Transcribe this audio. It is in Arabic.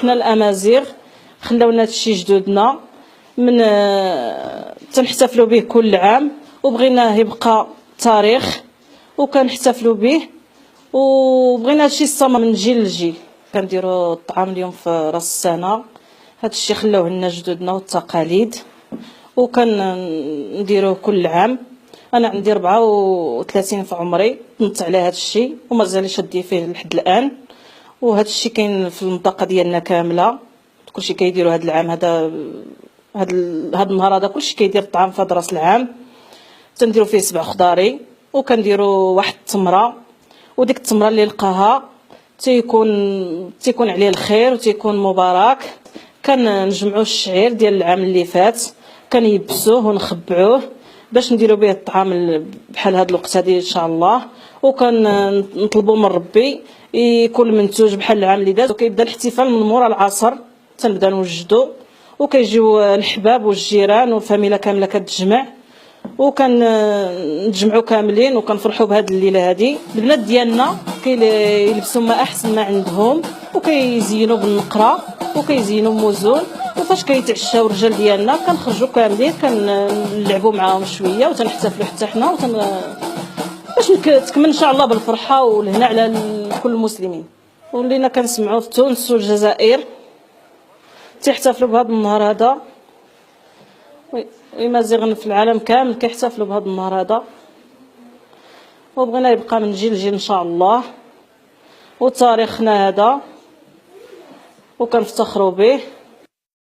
حنا الامازيغ خلاونا هادشي جدودنا من تنحتفلوا به كل عام، وبغيناه يبقى تاريخ وكنحتفلوا به، وبغينا هادشي يستمر من جيل لجيل. كنديروا الطعام اليوم في راس السنه، هادشي خلاوه لنا جدودنا والتقاليد وكنديروه كل عام. انا عندي 34 في عمري، نط على هادشي ومازال شادي فيه لحد الان، وهادشي كاين في المنطقه ديالنا كامله. كلشي كيديروا هاد العام هذا، هاد النهار هذا كلشي كيدير الطعام في راس العام. تنديروا فيه 7 خضاري، وكنديروا واحد التمره، وديك التمره اللي لقاها تيكون عليه الخير وتيكون مبارك. كنجمعوا الشعير ديال العام اللي فات، كنيبسوه ونخبعوه باش نديروا به الطعام بحال هاد الوقت هذه ان شاء الله، وكنطلبوا من ربي يكون المنتوج بحال العام اللي داز. وكيبدا الاحتفال من مورا العصر، تنبدا نوجدوا، وكيجيو الحباب والجيران والفاميله كامله كتجمع، نتجمعوا كاملين وكنفرحوا بهذه الليله هذه. البنات ديالنا كيلبسوا ما احسن ما عندهم، وكيزينوا بالنقره وكيزينوا موزون، وفاش كيتعشاو الرجال ديالنا كنخرجوا كاملين كنلعبوا معاهم شويه وتنحتفلوا حتى حنا باش تكمل ان شاء الله بالفرحه والهنا على كل المسلمين. ولينا كنسمعوا في تونس والجزائر تيحتفلوا بهذا النهار هذا، ومازيغن في العالم كامل كيحتفلوا بهذا النهار هذا، وبغينا يبقى من جيل لجيل ان شاء الله، وتاريخنا هذا وكنفتخروا به.